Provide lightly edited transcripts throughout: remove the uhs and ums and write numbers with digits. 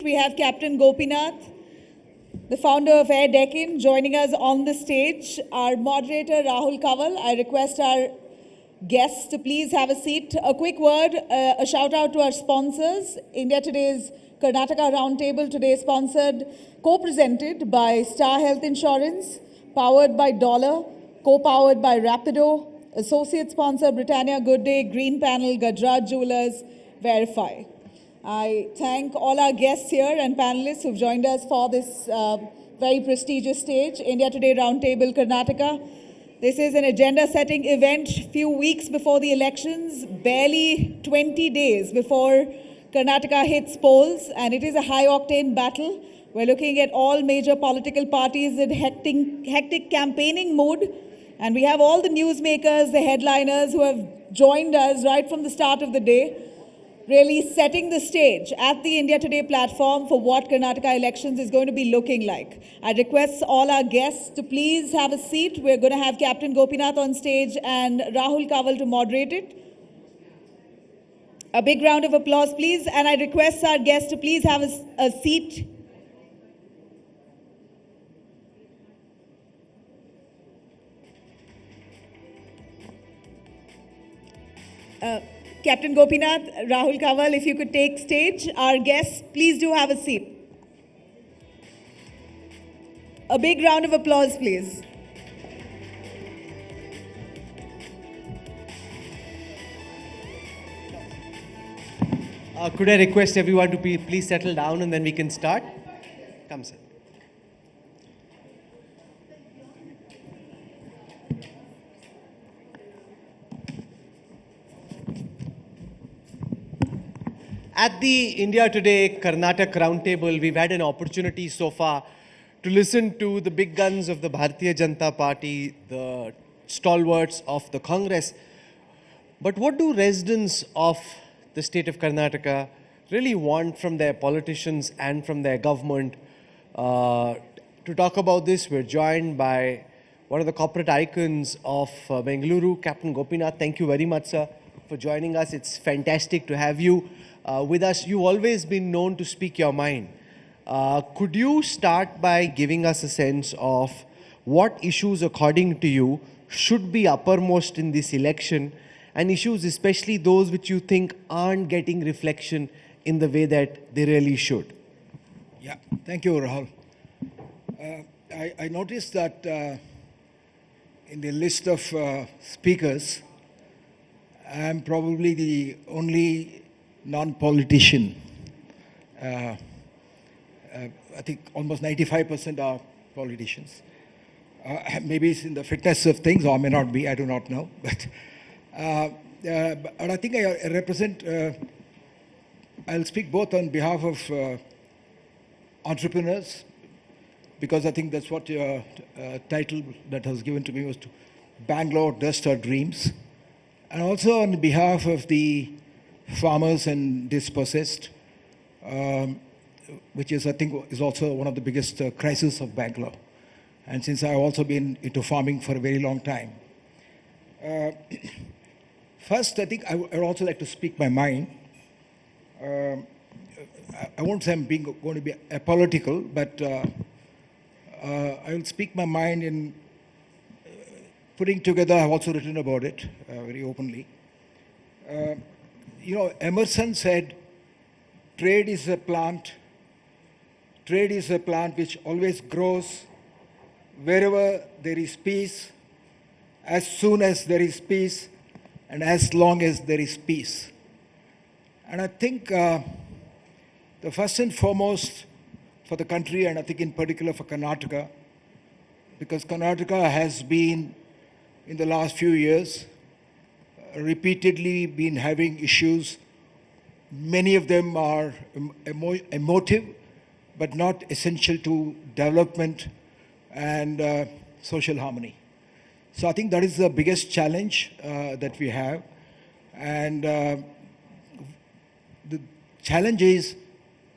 We have Captain Gopinath, the founder of Air Deccan, joining us on the stage. Our moderator, Rahul Kaval. I request our guests to please have a seat. A quick word, a shout out to our sponsors. India Today's Karnataka Roundtable today sponsored, co-presented by Star Health Insurance, powered by Dollar, co-powered by Rapido, associate sponsor Britannia Good Day, Green Panel, Gajraj Jewelers, Verify. I thank all our guests here and panelists who've joined us for this very prestigious stage, India Today Roundtable Karnataka. This is an agenda-setting event few weeks before the elections, barely 20 days before Karnataka hits polls, and it is a high-octane battle. We're looking at all major political parties in hectic campaigning mood, and we have all the newsmakers, the headliners who have joined us right from the start of the day, really setting the stage at the India Today platform for what Karnataka elections is going to be looking like. I request all our guests to please have a seat. We're going to have Captain Gopinath on stage and Rahul Kaval to moderate it. A big round of applause, please. And I request our guests to please have a seat. Captain Gopinath, Rahul Kaval, if you could take stage. Our guests, please do have a seat. A big round of applause, please. Could I request everyone to please settle down and then we can start? Come, sir. At the India Today Karnataka Roundtable, we've had an opportunity so far to listen to the big guns of the Bharatiya Janata Party, the stalwarts of the Congress. But what do residents of the state of Karnataka really want from their politicians and from their government? To talk about this, we're joined by one of the corporate icons of Bengaluru, Captain Gopinath. Thank you very much, sir, for joining us. It's fantastic to have you with us. You've always been known to speak your mind. Could you start by giving us a sense of what issues, according to you, should be uppermost in this election, and issues, especially those which you think aren't getting reflection in the way that they really should? Yeah, thank you, Rahul. I noticed that in the list of speakers, I'm probably the only non-politician. I think almost 95% are politicians. Maybe it's in the fitness of things, or may not be, I do not know. But I think I represent, I'll speak both on behalf of entrepreneurs, because I think that's what your title that was given to me was to Bangalore Dust Our Dreams. And also on behalf of the farmers and dispossessed, which is, I think, is also one of the biggest crises of Bangalore. And since I've also been into farming for a very long time. First, I think I would also like to speak my mind. I won't say I'm going to be apolitical, but I will speak my mind in putting together. I've also written about it very openly. Emerson said, trade is a plant which always grows wherever there is peace, as soon as there is peace, and as long as there is peace. And I think the first and foremost for the country, and I think in particular for Karnataka, because Karnataka has been, in the last few years, repeatedly been having issues. Many of them are emotive, but not essential to development and social harmony. So I think that is the biggest challenge that we have. And the challenge is,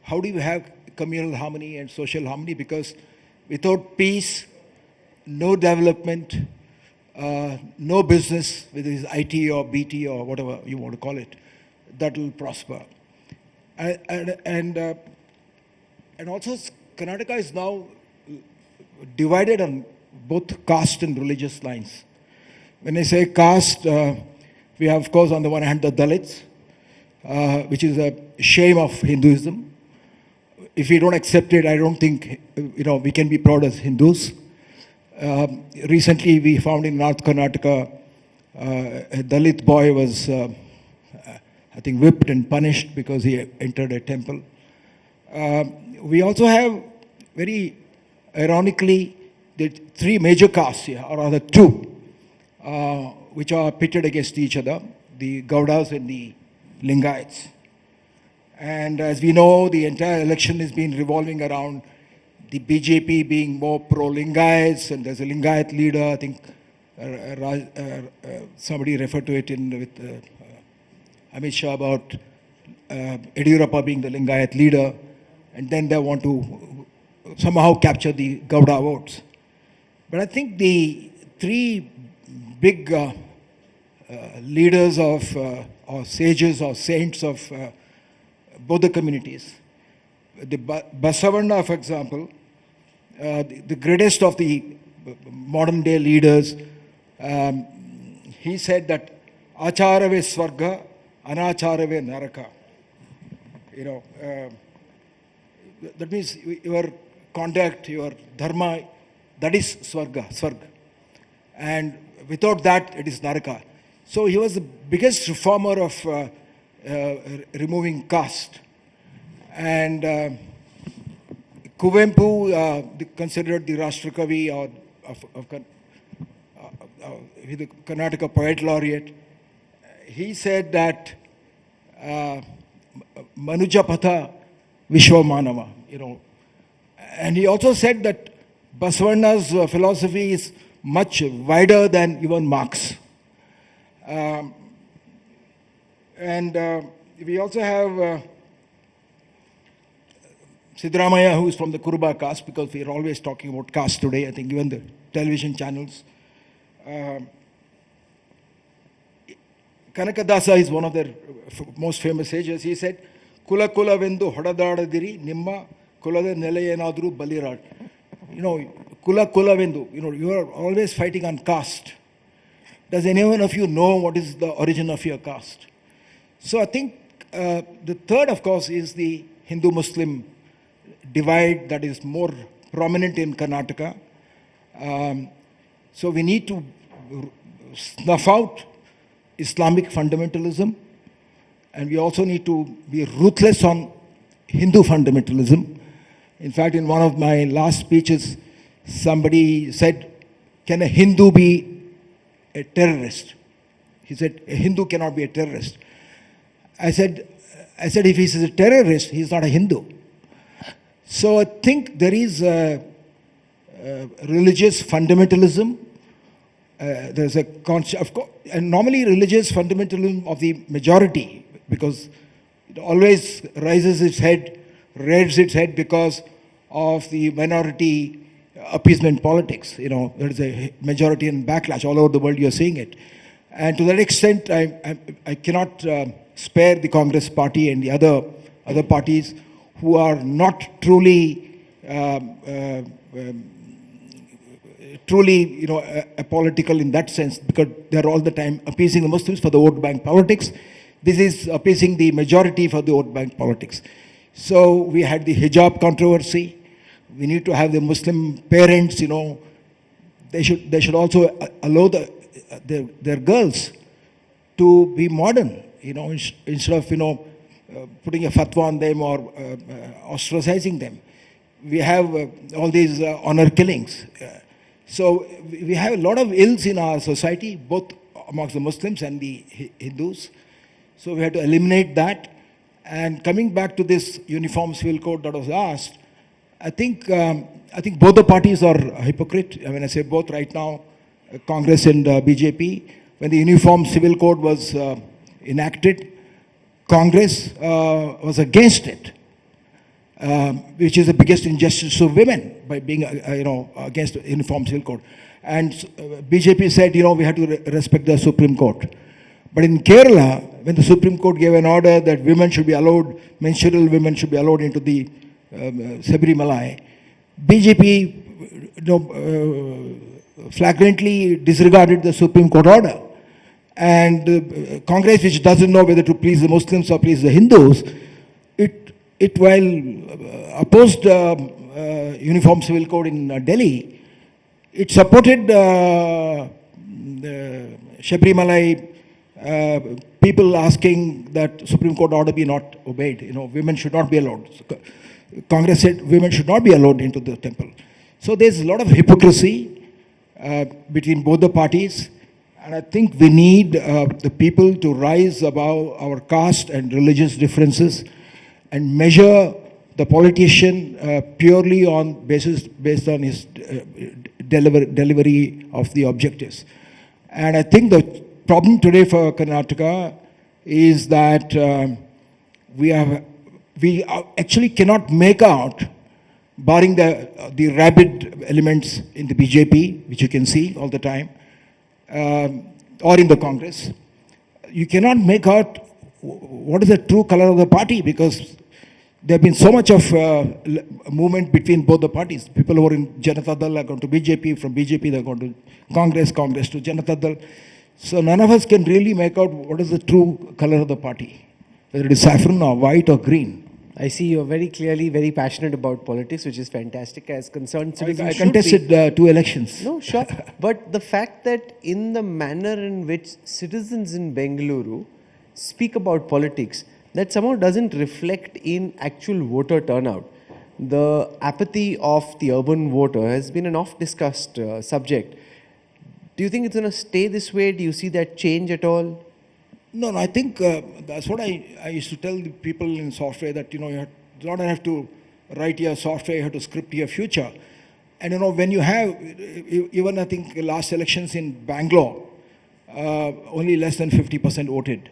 how do you have communal harmony and social harmony? Because without peace, no development, no business, whether it's IT or BT or whatever you want to call it, that will prosper. And and also Karnataka is now divided on both caste and religious lines. When I say caste, we have, of course, on the one hand, the Dalits, which is a shame of Hinduism. If we don't accept it, I don't think, we can be proud as Hindus. Recently, we found in North Karnataka, a Dalit boy was, I think, whipped and punished because he entered a temple. We also have, very ironically, the three major castes here, or rather two, which are pitted against each other, the Gaudas and the Lingayats. And as we know, the entire election has been revolving around the BJP being more pro-Lingayats, and there's a Lingayat leader, I think somebody referred to it with Amit Shah about Yediyurappa being the Lingayat leader, and then they want to somehow capture the Gauda votes. But I think the three big leaders of, or sages or saints of both the communities, the Basavaraj, for example, the greatest of the modern day leaders, he said that Acharave Swarga, Anacharave Naraka. That means your conduct, your dharma, that is Swarga. And without that, it is Naraka. So he was the biggest reformer of removing caste. And Kuvempu, considered the Rashtrakavi of the Karnataka poet laureate, he said that Manujapatha Vishwamanava, and he also said that Basavaraj's philosophy is much wider than even Marx. And we also have Siddaramaiah, who is from the Kuruba caste, because we are always talking about caste today, I think even the television channels. Kanakadasa is one of their most famous sages. He said, Kula Kula Vendu Hodadadadiri Nimma Kulada Nelayanadru Balirad. Kula Kula Vendu, you are always fighting on caste. Does anyone of you know what is the origin of your caste? So I think the third, of course, is the Hindu-Muslim divide that is more prominent in Karnataka. So we need to snuff out Islamic fundamentalism, and we also need to be ruthless on Hindu fundamentalism. In fact, in one of my last speeches, somebody said, can a Hindu be a terrorist? He said, a Hindu cannot be a terrorist. I said, if he's a terrorist, he's not a Hindu. So I think there is religious fundamentalism. There's a concept, of course, and normally religious fundamentalism of the majority, because it always raises its head, rears its head because of the minority appeasement politics. There is a majority and backlash all over the world. You're seeing it, and to that extent, I cannot spare the Congress party and the other parties who are not truly apolitical in that sense, because they're all the time appeasing the Muslims for the vote bank politics. This is appeasing the majority for the vote bank politics. So we had the hijab controversy. We need to have the Muslim parents, they should also allow their girls to be modern, instead of, putting a fatwa on them or ostracizing them. We have all these honor killings. So we have a lot of ills in our society, both amongst the Muslims and the Hindus. So we have to eliminate that. And coming back to this uniform civil code that was asked, I think both the parties are hypocrite. When I say both right now, Congress and BJP, when the uniform civil code was enacted, Congress was against it, which is the biggest injustice to women by being, against the uniform civil code. And BJP said, we have to respect the Supreme Court. But in Kerala, when the Supreme Court gave an order that women should be allowed, menstrual women should be allowed into the Sabarimalai, BJP flagrantly disregarded the Supreme Court order. And Congress, which doesn't know whether to please the Muslims or please the Hindus, it while opposed Uniform Civil Code in Delhi, it supported the Sabarimalai people asking that Supreme Court order be not obeyed. Women should not be allowed. So, Congress said women should not be allowed into the temple. So there's a lot of hypocrisy between both the parties. And I think we need the people to rise above our caste and religious differences and measure the politician purely on based on his delivery of the objectives. And I think the problem today for Karnataka is that we actually cannot make out, barring the rabid elements in the BJP, which you can see all the time, or in the Congress, you cannot make out what is the true color of the party, because there have been so much of movement between both the parties. People who are in Janata Dal are going to BJP, from BJP they're going to Congress, Congress to Janata Dal. So none of us can really make out what is the true color of the party, whether it is saffron or white or green. I see you're very clearly very passionate about politics, which is fantastic as concerned citizens. I contested 2 elections. No, sure. But the fact that in the manner in which citizens in Bengaluru speak about politics, that somehow doesn't reflect in actual voter turnout. The apathy of the urban voter has been an oft-discussed subject. Do you think it's going to stay this way? Do you see that change at all? No, I think that's what I used to tell the people in software, that you don't have to write your software, you have to script your future. And when you have, even I think last elections in Bangalore, only less than 50% voted,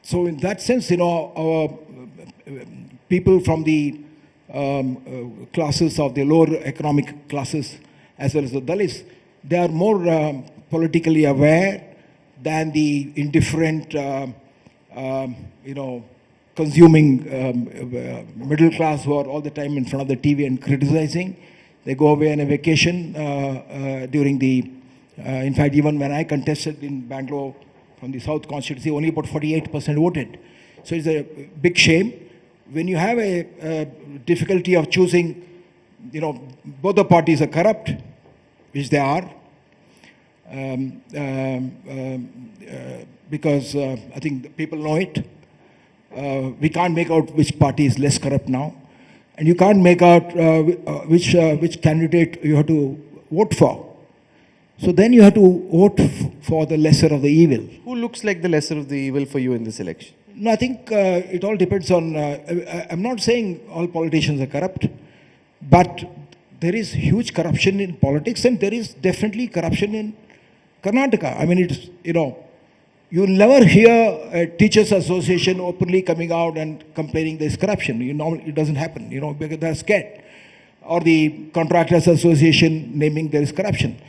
so in that sense, our people from the classes of the lower economic classes, as well as the Dalits, they are more politically aware than the indifferent, consuming middle class who are all the time in front of the TV and criticizing. They go away on a vacation during the, in fact, even when I contested in Bangalore from the South constituency, only about 48% voted. So it's a big shame. When you have a difficulty of choosing, both the parties are corrupt, which they are, because I think people know it. We can't make out which party is less corrupt now, and you can't make out which candidate you have to vote for. So then you have to vote for the lesser of the evil. Who looks like the lesser of the evil for you in this election? No, I think it all depends on, I'm not saying all politicians are corrupt, but there is huge corruption in politics, and there is definitely corruption in Karnataka. I mean, it's, you'll never hear a teachers association openly coming out and complaining there's corruption. It doesn't happen, because they're scared. Or the contractors association naming there is corruption.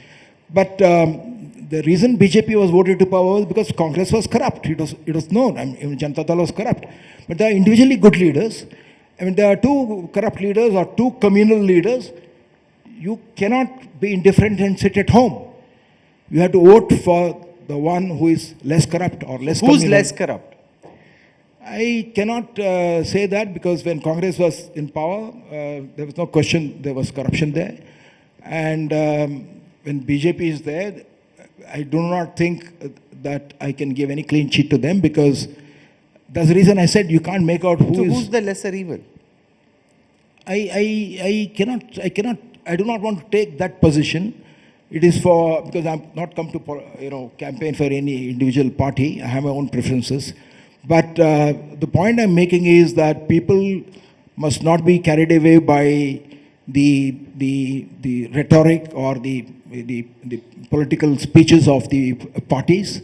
But the reason BJP was voted to power was because Congress was corrupt. It was known. I mean, Janata Dal was corrupt. But there are individually good leaders. I mean, there are 2 corrupt leaders or 2 communal leaders. You cannot be indifferent and sit at home. You have to vote for the one who is less corrupt or less communal. Who's less corrupt? I cannot say that, because when Congress was in power, there was no question there was corruption there. And when BJP is there, I do not think that I can give any clean sheet to them, because that's the reason I said you can't make out who's the lesser evil? I do not want to take that position. It is because I'm not come to campaign for any individual party. I have my own preferences. But the point I'm making is that people must not be carried away by the rhetoric or the political speeches of the parties.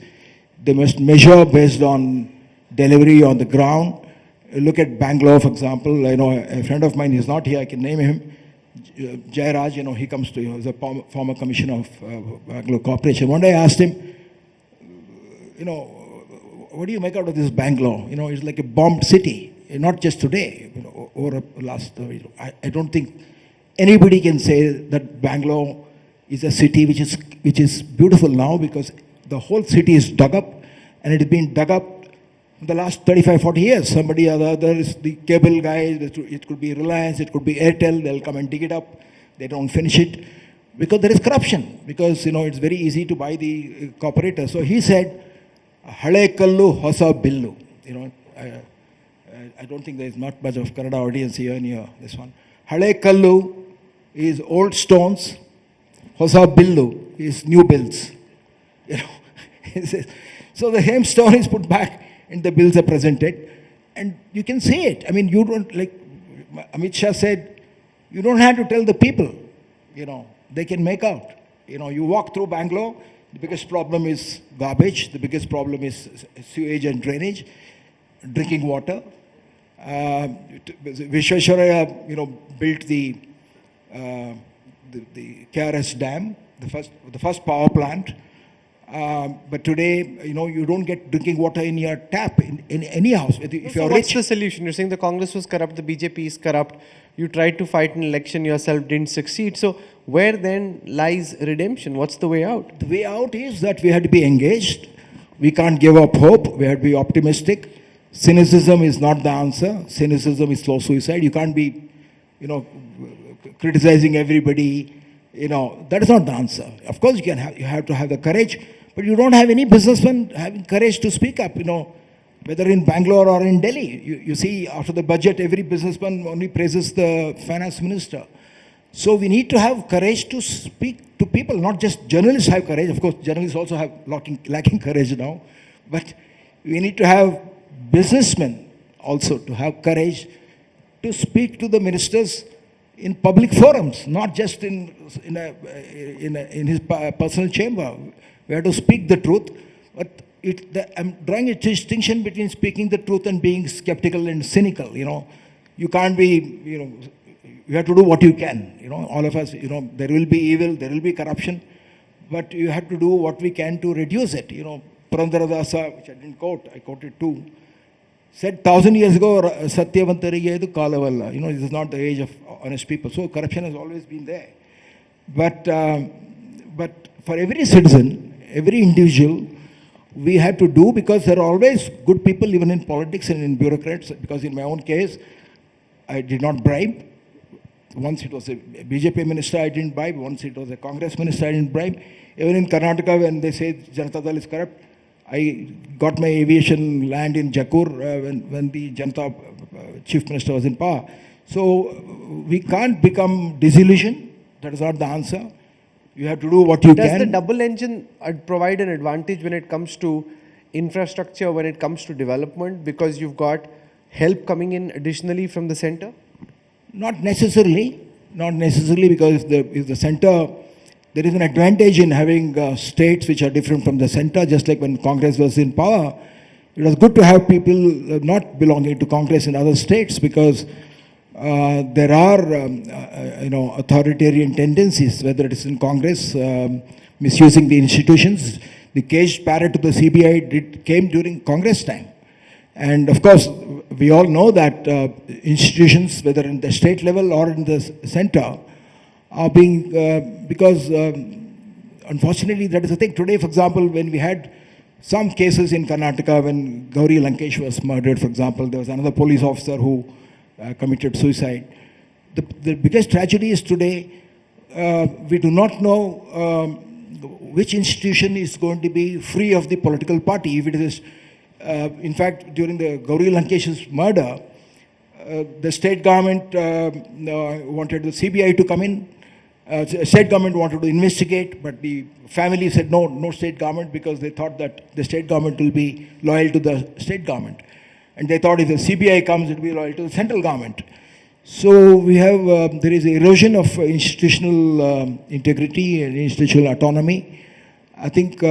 They must measure based on delivery on the ground. Look at Bangalore, for example. I know a friend of mine is not here. I can name him. Jairaj, he comes to, he's a former commissioner of Bangalore Corporation. One day I asked him, what do you make out of this Bangalore? It's like a bombed city. not just today, over the last, I don't think anybody can say that Bangalore is a city which is beautiful now, because the whole city is dug up, and it has been dug up in the last 35, 40 years. Somebody or the other is the cable guy, it could be Reliance, it could be Airtel, they'll come and dig it up, they don't finish it, because there is corruption, because it's very easy to buy the corporator. So he said, Hale kallu hosa billu. I don't think there is not much of Kannada audience here near this one. Hale kallu is old stones, hosa billu is new bills. So the same stone is put back and the bills are presented, and you can see it. I mean, you don't, like Amit Shah said, you don't have to tell the people, they can make out. You walk through Bangalore, the biggest problem is garbage, the biggest problem is sewage and drainage, drinking water. Vishwesvaraya, built the KRS dam, the first power plant. But today, you don't get drinking water in your tap in any house. If you're what's rich, the solution? You're saying the Congress was corrupt, the BJP is corrupt. You tried to fight an election yourself, didn't succeed. So where then lies redemption? What's the way out? the way out is that we have to be engaged. We can't give up hope. We have to be optimistic. Cynicism is not the answer. Cynicism is slow suicide. You can't be, criticizing everybody. That is not the answer. Of course, you have to have the courage, but you don't have any businessman having courage to speak up. Whether in Bangalore or in Delhi, you see after the budget, every businessman only praises the finance minister. So we need to have courage to speak to people. Not just journalists have courage. Of course, journalists also have lacking courage now, but we need to have businessmen also to have courage to speak to the ministers in public forums, not just in his personal chamber. We have to speak the truth, but I'm drawing a distinction between speaking the truth and being skeptical and cynical. You can't be, you have to do what you can. All of us, there will be evil, there will be corruption, but you have to do what we can to reduce it. Purandaradasa, which I didn't quote, I quoted too, said 1,000 years ago, Satyavantarige edu kalavalla. This is not the age of honest people. So corruption has always been there. But for every citizen, every individual, we have to do, because there are always good people even in politics and in bureaucrats. Because in my own case, I did not bribe. Once it was a BJP minister, I didn't bribe. Once it was a Congress minister, I didn't bribe. Even in Karnataka, when they say Janata Dal is corrupt, I got my aviation land in Jakur when the Janata chief minister was in power. So we can't become disillusioned. That is not the answer. You have to do what you can. Does the double engine provide an advantage when it comes to infrastructure, when it comes to development, because you've got help coming in additionally from the center? Not necessarily. Not necessarily, because if the center, there is an advantage in having states which are different from the center. Just like when Congress was in power, it was good to have people not belonging to Congress in other states, because there are authoritarian tendencies, whether it is in Congress, misusing the institutions. The caged parrot to the CBI came during Congress time. And of course, we all know that institutions, whether in the state level or in the center, are being, because unfortunately that is the thing. Today, for example, when we had some cases in Karnataka, when Gauri Lankesh was murdered, for example, there was another police officer who committed suicide. The biggest tragedy is today, we do not know which institution is going to be free of the political party. If it is, in fact, during the Gauri Lankesh's murder, the state government wanted the CBI to come in. State government wanted to investigate, but the family said no state government, because they thought that the state government will be loyal to the state government. And they thought if the CBI comes, it will be loyal to the central government. So we have, there is erosion of institutional integrity and institutional autonomy. I think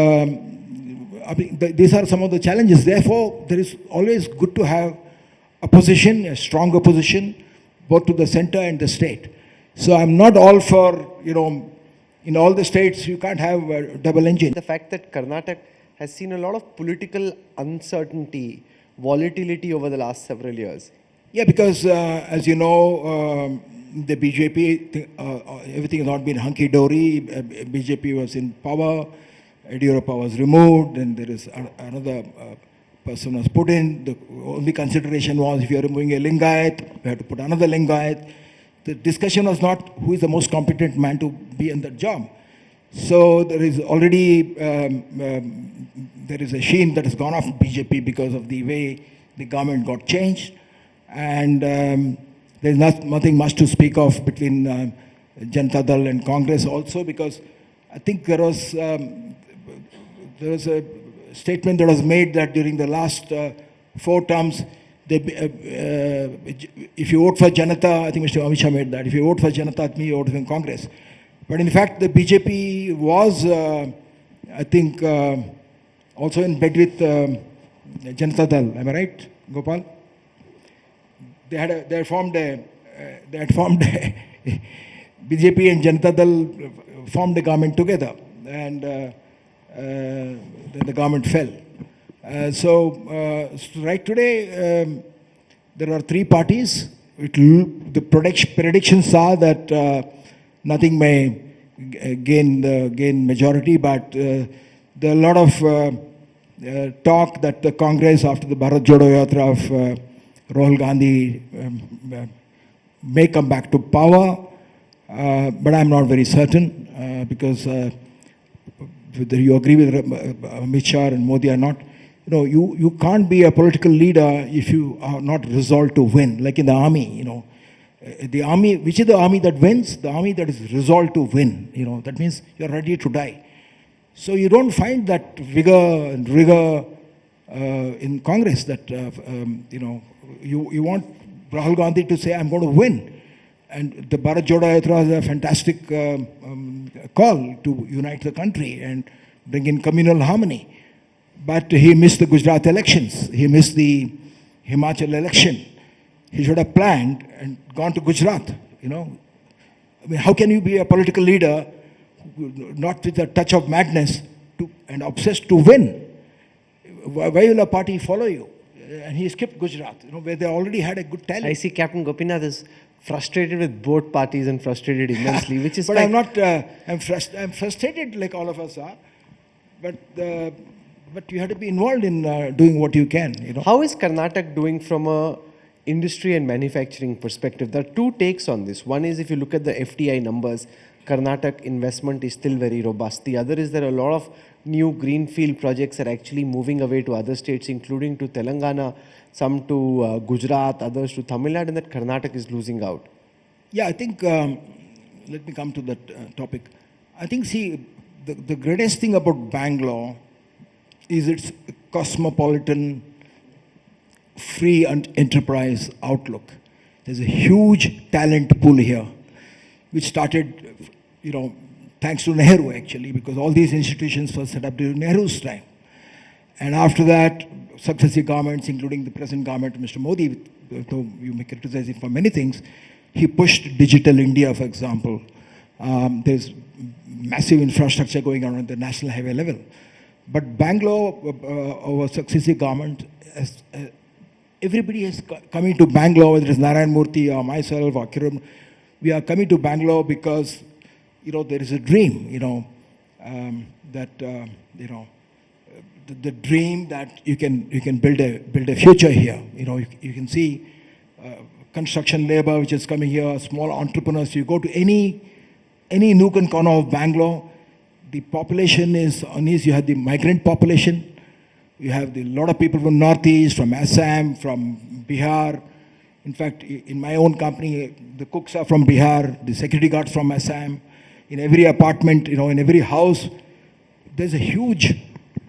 these are some of the challenges. Therefore, there is always good to have opposition, a strong opposition, both to the center and the state. So I'm not all for, in all the states, you can't have a double engine. The fact that Karnataka has seen a lot of political uncertainty, volatility over the last several years, Yeah, because as you know, the BJP, everything has not been hunky-dory. BJP was in power, Yadurappa was removed, and there is another person was put in. The only consideration was if you are removing a Lingayat, we have to put another Lingayat. The discussion was not who is the most competent man to be in that job. So there is already there is a sheen that has gone off BJP because of the way the government got changed, and there is nothing much to speak of between Janata Dal and Congress also, because I think there was a statement that was made that during the last 4 terms, if you vote for Janata, I think Mr. Amit Shah made that, if you vote for Janata, it means you vote for Congress. But in fact, the BJP was, I think, also in bed with Janata Dal. Am I right, Gopal? They had formed a BJP and Janata Dal formed a government together, and then the government fell. So right today, there are 3 parties. The predictions are that nothing may gain majority, but there are a lot of talk that the Congress, after the Bharat Jodo Yatra of Rahul Gandhi, may come back to power, but I'm not very certain, because whether you agree with Amit Shah and Modi or not, you can't be a political leader if you are not resolved to win. Like in the army, the army, which is the army that wins? The army that is resolved to win. That means you're ready to die. So you don't find that vigor and rigor in Congress that, you want Rahul Gandhi to say, I'm going to win. And the Bharat Jodo Yatra is a fantastic call to unite the country and bring in communal harmony. But he missed the Gujarat elections. He missed the Himachal election. He should have planned and gone to Gujarat. I mean, how can you be a political leader not with a touch of madness and obsessed to win? Why will a party follow you? And he skipped Gujarat, where they already had a good talent. I see Captain Gopinath is frustrated with both parties and frustrated immensely, which is. But I'm not. I'm frustrated like all of us are. But you have to be involved in doing what you can. How is Karnataka doing from a industry and manufacturing perspective? There are 2 takes on this. One is, if you look at the FDI numbers, Karnataka investment is still very robust. The other is there are a lot of new greenfield projects are actually moving away to other states, including to Telangana, some to Gujarat, others to Tamil Nadu, and that Karnataka is losing out. Yeah, I think, let me come to that topic. I think, see, the greatest thing about Bangalore is its cosmopolitan, free and enterprise outlook. There's a huge talent pool here, which started, thanks to Nehru actually, because all these institutions were set up during Nehru's time. And after that, successive governments, including the present government, Mr. Modi, though you may criticize it for many things, he pushed Digital India, for example. There's massive infrastructure going on at the national highway level. But Bangalore, our successive government, everybody is coming to Bangalore, whether it's Narayan Murthy or myself or Kiran. We are coming to Bangalore because, there is a dream, the dream that you can build a future here. You can see construction labor which is coming here, small entrepreneurs. You go to any nook and corner of Bangalore, the population is uneasy. You have the migrant population. You have a lot of people from Northeast, from Assam, from Bihar. In fact, in my own company, the cooks are from Bihar, the security guards from Assam. In every apartment, in every house, there's a huge,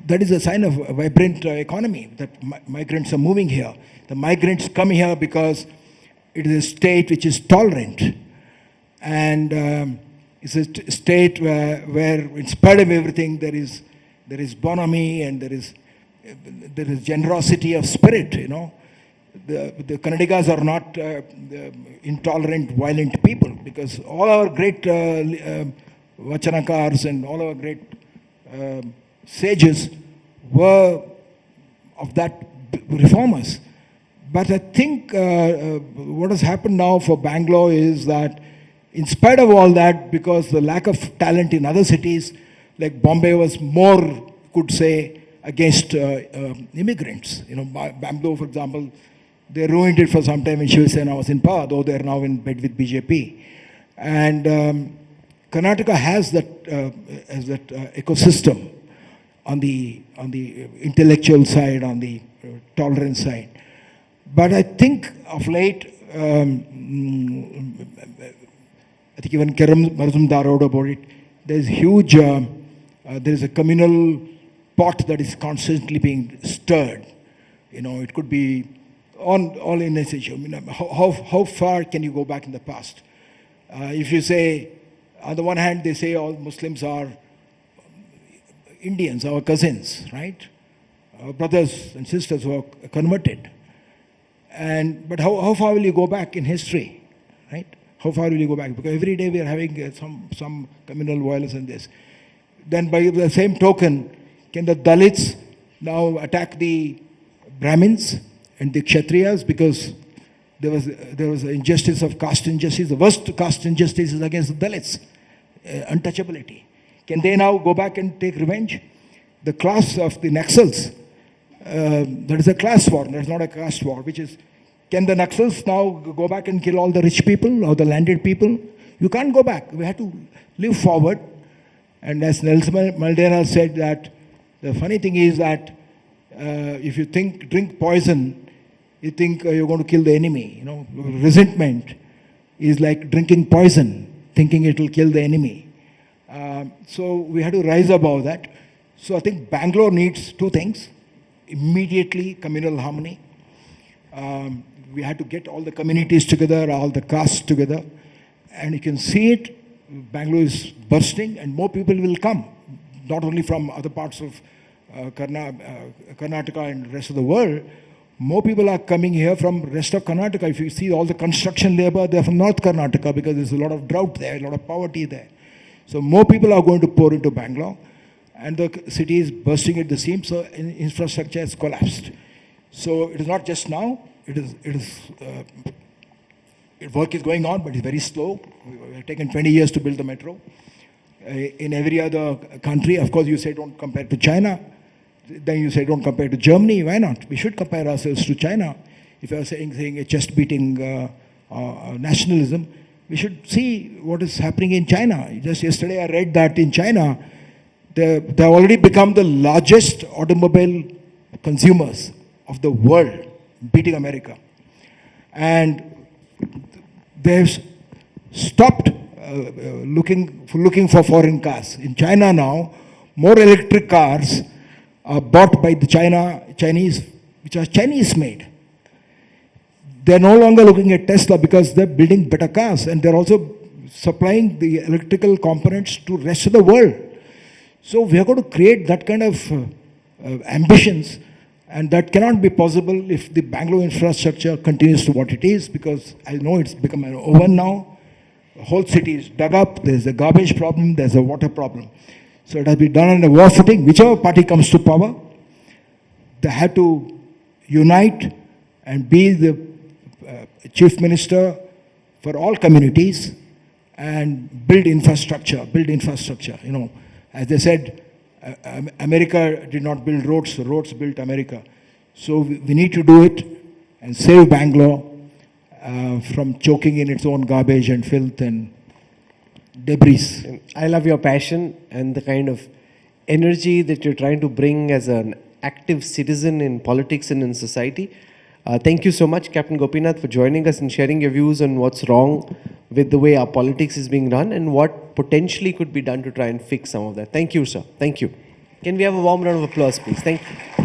that is a sign of a vibrant economy, that migrants are moving here. The migrants come here because it is a state which is tolerant. And it's a state where in spite of everything, there is bonhomie and there is generosity of spirit, The Kannadigas are not intolerant, violent people, because all our great Vachanakars and all our great sages were of that reformers. But I think what has happened now for Bangalore is that, in spite of all that, because the lack of talent in other cities, like Bombay was more, could say, against immigrants. You know, Bangalore, for example, they ruined it for some time when Shiv Sena was in power, though they're now in bed with BJP. And Karnataka has that ecosystem on the intellectual side, on the tolerance side. But I think of late, I think even Kerem Marzumdar wrote about it, there's huge, there's a communal pot that is constantly being stirred. You know, it could be all in this issue. I mean, how far can you go back in the past? If you say, on the one hand, they say all Muslims are Indians, our cousins, right? Our brothers and sisters who are converted. But how far will you go back in history, right? How far will you go back? Because every day we are having some communal violence in this. Then by the same token, can the Dalits now attack the Brahmins and the Kshatriyas because there was injustice of caste injustice? The worst caste injustice is against the Dalits, untouchability. Can they now go back and take revenge? The class of the Naxals, that is a class war, that's not a caste war, which is, can the Naxals now go back and kill all the rich people or the landed people? You can't go back. We have to live forward. And as Nelson Mandela said, that the funny thing is that if you drink poison, you think you're going to kill the enemy. You know, resentment is like drinking poison, thinking it will kill the enemy. So we have to rise above that. So I think Bangalore needs two things. Immediately, communal harmony. We had to get all the communities together, all the castes together. And you can see it, Bangalore is bursting and more people will come. Not only from other parts of Karnataka and the rest of the world. More people are coming here from rest of Karnataka. If you see all the construction labor, they're from North Karnataka because there's a lot of drought there, a lot of poverty there. So more people are going to pour into Bangalore. And the city is bursting at the seams, so infrastructure has collapsed. So it is not just now, work is going on, but it's very slow. It has taken 20 years to build the metro. In every other country, of course, you say don't compare to China. Then you say don't compare to Germany. Why not? We should compare ourselves to China. If you are saying a chest-beating nationalism, we should see what is happening in China. Just yesterday I read that in China, they've already become the largest automobile consumers of the world, beating America. And they've stopped looking for foreign cars. In China now, more electric cars are bought by the Chinese, which are Chinese made. They're no longer looking at Tesla because they're building better cars, and they're also supplying the electrical components to the rest of the world. So we are going to create that kind of ambitions, and that cannot be possible if the Bangalore infrastructure continues to what it is, because I know it's become an oven now. The whole city is dug up, there's a garbage problem, there's a water problem. So it has been done on a war footing. Whichever party comes to power, they have to unite and be the chief minister for all communities and build infrastructure. You know, as they said, America did not build roads, the roads built America. So we need to do it and save Bangalore from choking in its own garbage and filth and debris. I love your passion and the kind of energy that you're trying to bring as an active citizen in politics and in society. Thank you so much, Captain Gopinath, for joining us and sharing your views on what's wrong with the way our politics is being run and what potentially could be done to try and fix some of that. Thank you, sir. Thank you. Can we have a warm round of applause, please? Thank you.